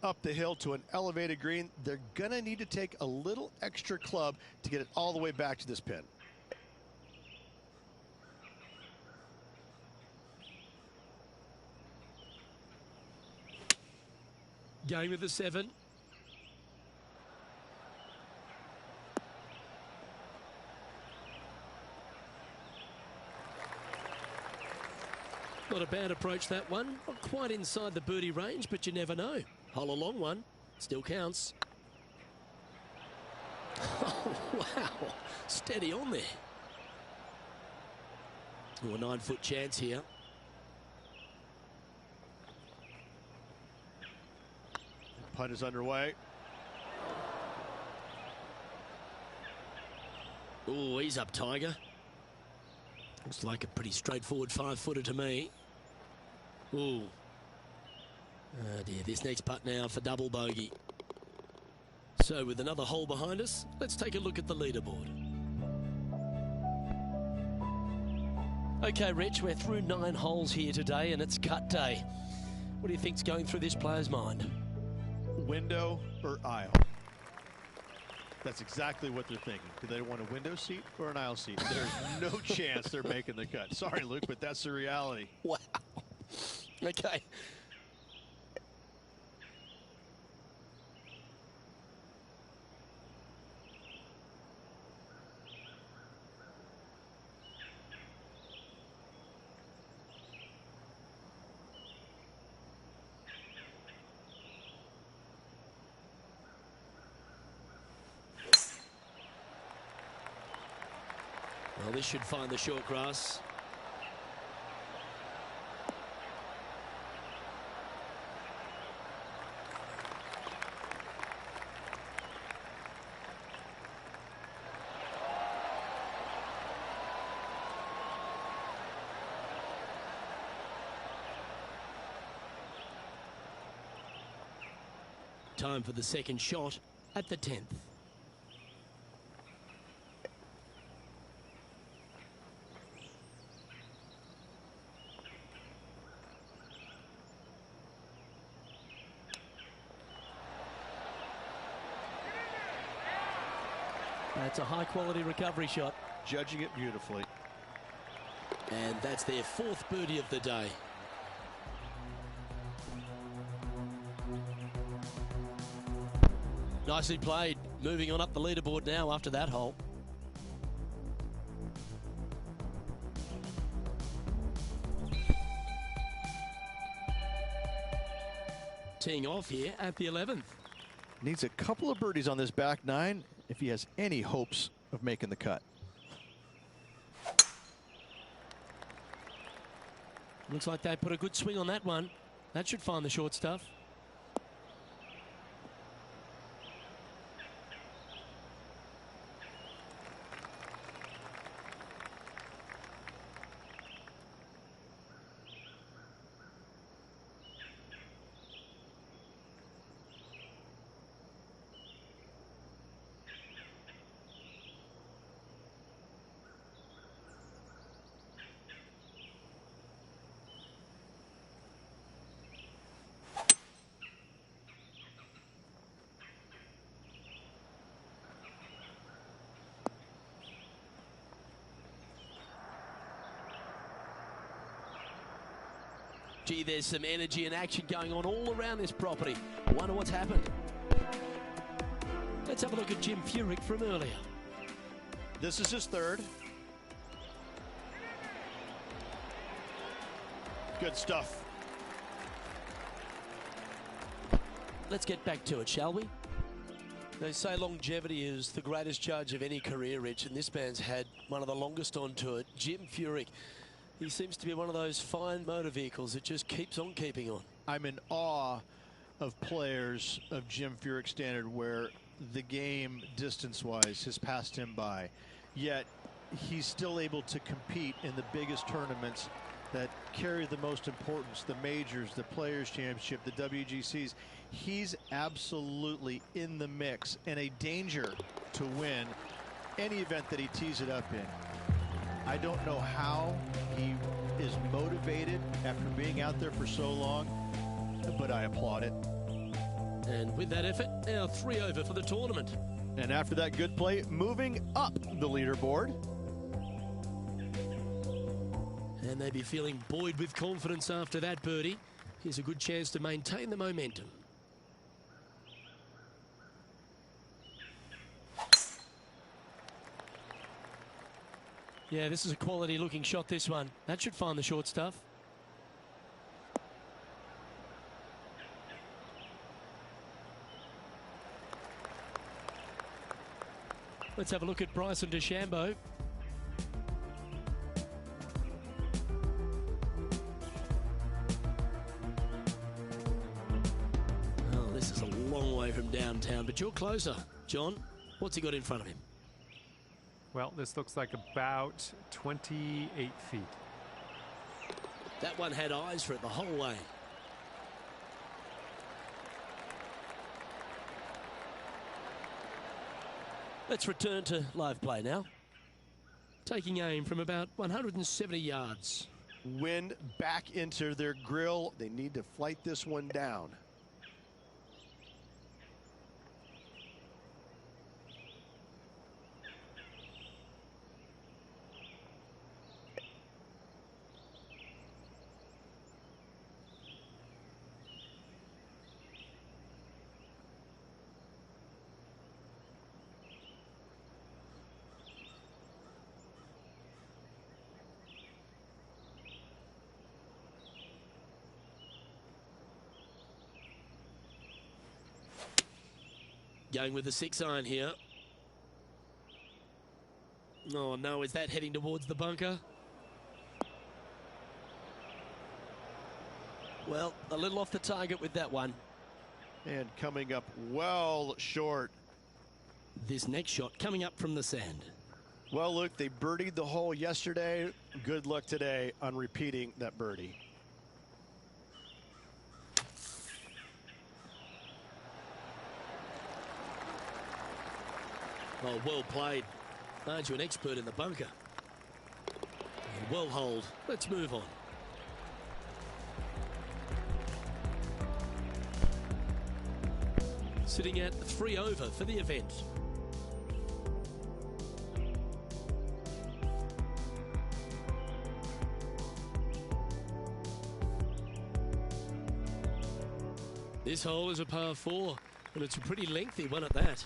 Speaker 2: Up the hill to an elevated green. They're going to need to take a little extra club to get it all the way back to this pin.
Speaker 1: Going with the 7. Not a bad approach, that one. Not quite inside the birdie range, but you never know. Hole a long one. Still counts. Oh, wow. Steady on there. Oh, a 9-foot chance here.
Speaker 2: Putt is underway.
Speaker 1: Oh, he's up, Tiger. Looks like a pretty straightforward 5-footer to me. Ooh. Oh dear, this next putt now for double bogey. So with another hole behind us, let's take a look at the leaderboard. Okay, Rich, we're through 9 holes here today and it's cut day. What do you think's going through this player's mind?
Speaker 2: Window or aisle? That's exactly what they're thinking. Do they want a window seat or an aisle seat? There's no chance they're making the cut. Sorry, Luke, but that's the reality.
Speaker 1: Wow. Okay. Well, this should find the short grass. time for the second shot at the 10th. That's a high-quality recovery shot.
Speaker 2: Judging it beautifully.
Speaker 1: And that's their 4th birdie of the day. Nicely played. Moving on up the leaderboard now after that hole. Teeing off here at the 11th.
Speaker 2: Needs a couple of birdies on this back 9 if he has any hopes of making the cut.
Speaker 1: Looks like they put a good swing on that one. That should find the short stuff. Gee, there's some energy and action going on all around this property. I wonder what's happened. Let's have a look at Jim Furyk from earlier.
Speaker 2: This is his 3rd. Good stuff.
Speaker 1: Let's get back to it, shall we? They say longevity is the greatest judge of any career, Rich, and this man's had one of the longest on tour. Jim Furyk. He seems to be one of those fine motor vehicles that just keeps on keeping on.
Speaker 2: I'm in awe of players of Jim Furyk's standard where the game distance-wise has passed him by. Yet he's still able to compete in the biggest tournaments that carry the most importance, the majors, the Players' Championship, the WGCs. He's absolutely in the mix and a danger to win any event that he tees it up in. I don't know how he is motivated after being out there for so long, but I applaud it.
Speaker 1: And with that effort, now 3 over for the tournament.
Speaker 2: And after that good play, moving up the leaderboard.
Speaker 1: And they'd be feeling buoyed with confidence after that birdie. Here's a good chance to maintain the momentum. Yeah, this is a quality looking shot, this one. That should find the short stuff. Let's have a look at Bryson DeChambeau. Oh, this is a long way from downtown, but you're closer. John, what's he got in front of him?
Speaker 4: Well, this looks like about 28 feet.
Speaker 1: That one had eyes for it the whole way. Let's return to live play now. Taking aim from about 170 yards.
Speaker 2: Wind back into their grill. They need to flight this one down.
Speaker 1: Going with the 6-iron here. Oh no, is that heading towards the bunker? Well, a little off the target with that one.
Speaker 2: And coming up well short.
Speaker 1: This next shot coming up from the sand.
Speaker 2: Well, Luke, they birdied the hole yesterday. Good luck today on repeating that birdie.
Speaker 1: Oh, well played. Aren't you an expert in the bunker? Well holed. Let's move on. Sitting at 3 over for the event. This hole is a par 4, and it's a pretty lengthy one at that.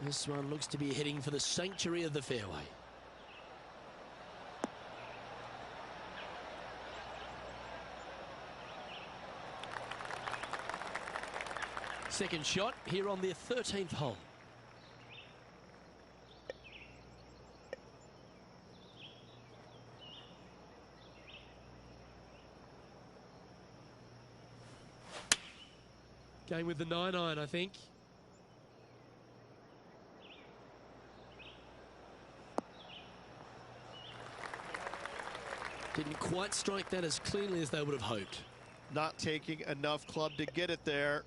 Speaker 1: This one looks to be heading for the sanctuary of the fairway. Second shot here on the 13th hole. Going with the 9-iron, I think. Didn't quite strike that as cleanly as they would have hoped.
Speaker 2: Not taking enough club to get it there.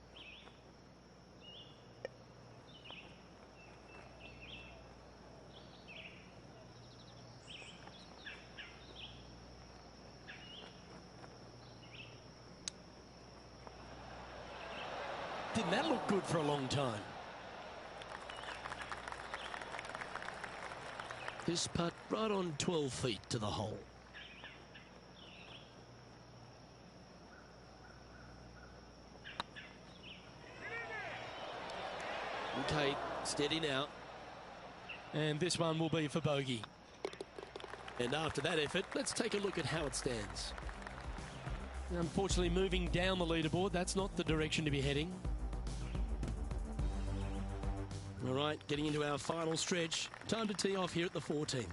Speaker 1: Didn't that look good for a long time? This putt right on 12 feet to the hole. Okay, steady now. And this one will be for bogey. And after that effort, let's take a look at how it stands. Unfortunately, moving down the leaderboard, that's not the direction to be heading. All right, getting into our final stretch. Time to tee off here at the 14th.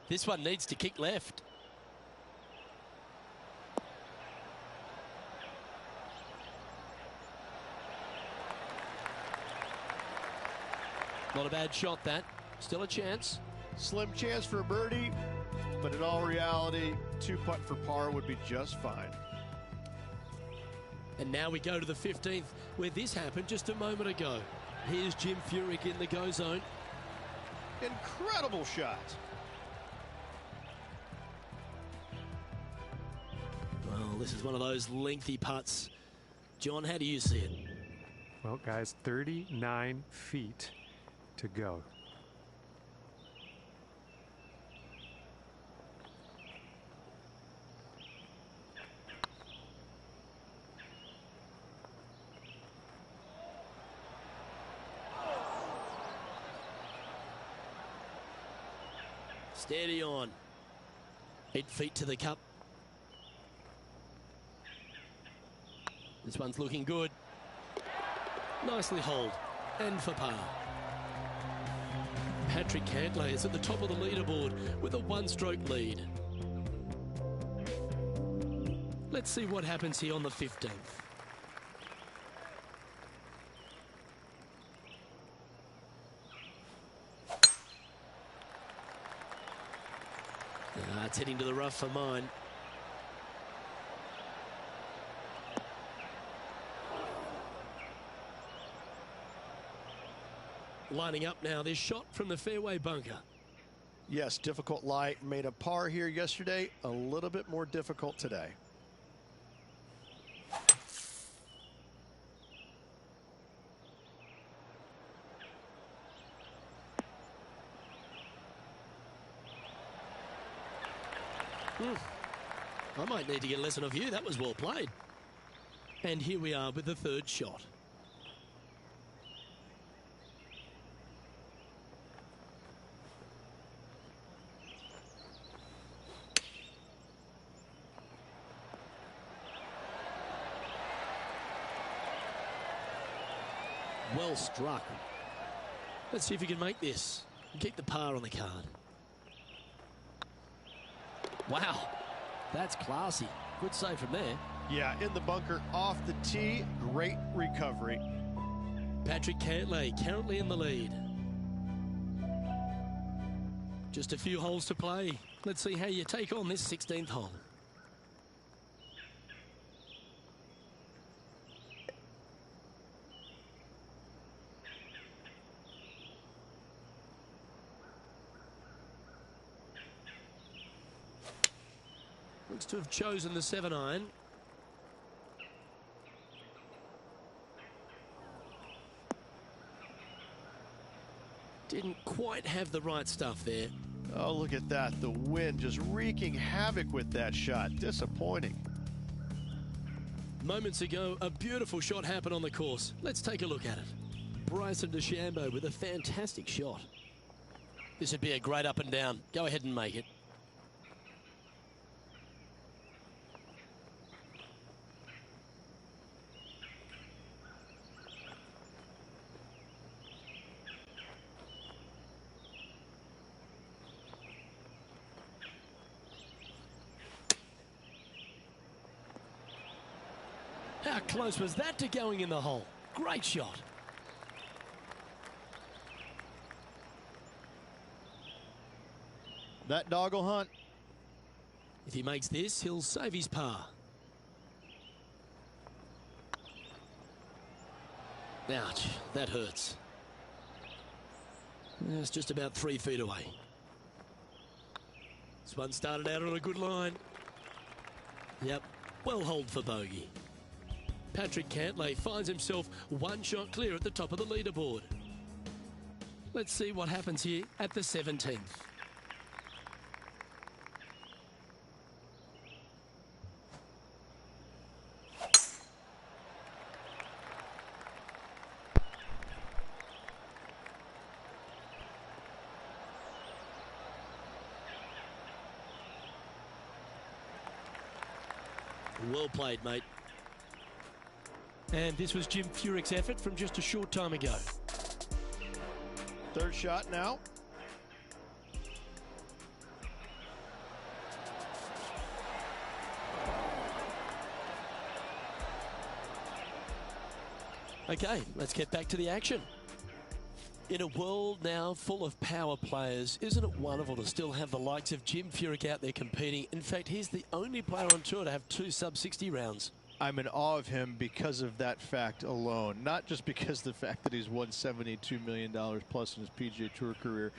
Speaker 1: This one needs to kick left. Not a bad shot, that. Still a chance.
Speaker 2: Slim chance for a birdie, but in all reality, 2-putt for par would be just fine.
Speaker 1: And now we go to the 15th, where this happened just a moment ago. Here's Jim Furyk in the go zone.
Speaker 2: Incredible shot.
Speaker 1: Well, this is one of those lengthy putts. John, how do you see it?
Speaker 4: Well, guys, 39 feet to go.
Speaker 1: Steady on. 8 feet to the cup. This one's looking good. Nicely holed. And for par. Patrick Cantlay is at the top of the leaderboard with a 1-stroke lead. Let's see what happens here on the 15th. It's heading to the rough for mine. Lining up now, this shot from the fairway bunker.
Speaker 2: Yes, difficult lie. Made a par here yesterday. A little bit more difficult today.
Speaker 1: I might need to get a lesson of you. That was well played. And here we are with the third shot. Well struck. Let's see if we can make this and keep the par on the card. Wow, that's classy. Good save from there.
Speaker 2: Yeah, in the bunker, off the tee, great recovery.
Speaker 1: Patrick Cantlay currently in the lead. Just a few holes to play. Let's see how you take on this 16th hole. Looks to have chosen the 7-iron. Didn't quite have the right stuff there.
Speaker 2: Oh, look at that. The wind just wreaking havoc with that shot. Disappointing.
Speaker 1: Moments ago, a beautiful shot happened on the course. Let's take a look at it. Bryson DeChambeau with a fantastic shot. This would be a great up and down. Go ahead and make it. How close was that to going in the hole? Great shot.
Speaker 2: That dog will hunt.
Speaker 1: If he makes this, he'll save his par. Ouch, that hurts. It's just about 3 feet away. This one started out on a good line. Yep, well holed for bogey. Patrick Cantlay finds himself one shot clear at the top of the leaderboard. Let's see what happens here at the 17th. Well played, mate. And this was Jim Furyk's effort from just a short time ago.
Speaker 2: Third shot now.
Speaker 1: Okay, let's get back to the action. In a world now full of power players, isn't it wonderful to still have the likes of Jim Furyk out there competing? In fact, he's the only player on tour to have 2 sub-60 rounds.
Speaker 2: I'm in awe of him because of that fact alone. Not just because of the fact that he's won $72 million plus in his PGA Tour career,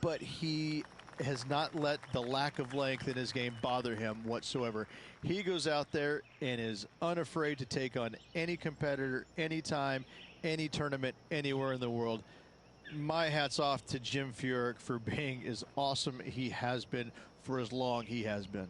Speaker 2: but he has not let the lack of length in his game bother him whatsoever. He goes out there and is unafraid to take on any competitor, anytime, any tournament, anywhere in the world. My hat's off to Jim Furyk for being as awesome he has been for as long he has been.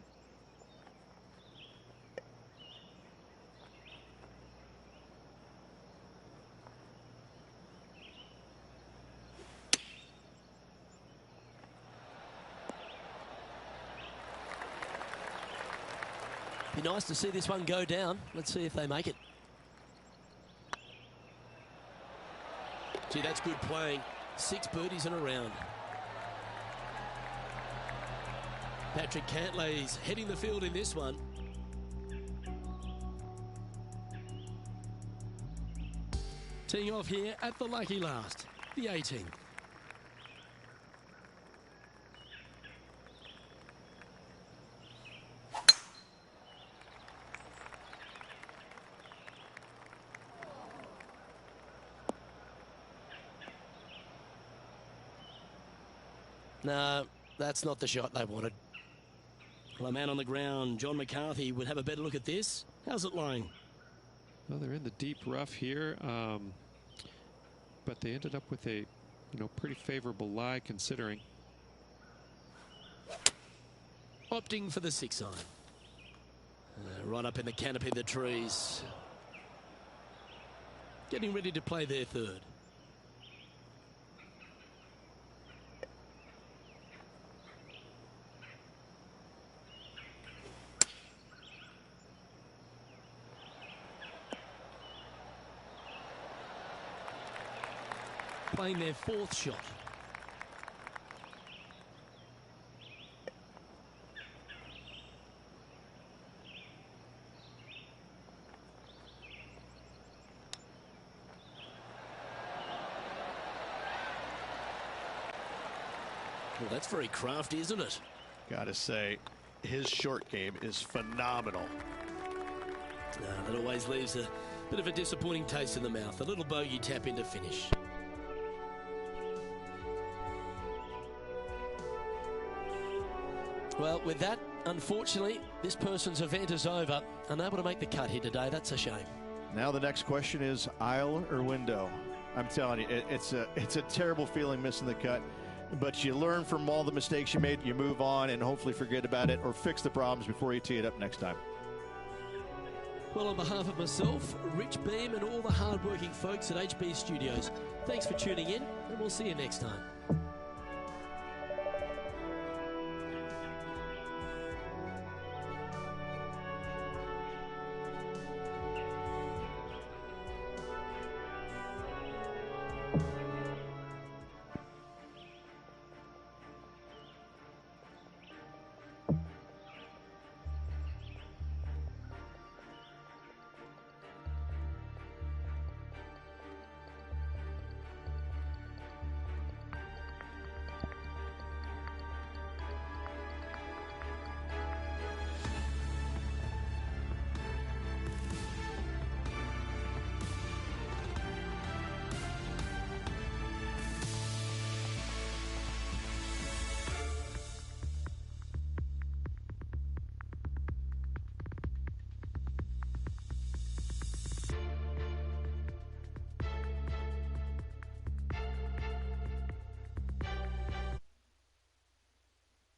Speaker 1: Be nice to see this one go down. Let's see if they make it. Gee, that's good playing. 6 birdies in a round. Patrick Cantlay's heading the field in this one. Teeing off here at the lucky last, the 18th. No, that's not the shot they wanted. Well, a man on the ground, John McCarthy, would have a better look at this. How's it lying?
Speaker 3: Well, they're in the deep rough here, but they ended up with a, pretty favorable lie considering.
Speaker 1: Opting for the 6-iron. Right up in the canopy of the trees. Getting ready to play their third. Playing their 4th shot. Well, that's very crafty, isn't it?
Speaker 2: Gotta say, his short game is phenomenal.
Speaker 1: That always leaves a bit of a disappointing taste in the mouth. A little bogey tap in to finish. Well, with that, unfortunately, this person's event is over. Unable to make the cut here today. That's a shame.
Speaker 2: Now the next question is aisle or window. I'm telling you, it's a terrible feeling missing the cut. But you learn from all the mistakes you made. You move on and hopefully forget about it or fix the problems before you tee it up next time.
Speaker 1: Well, on behalf of myself, Rich Beam, and all the hard-working folks at HB Studios, thanks for tuning in, and we'll see you next time.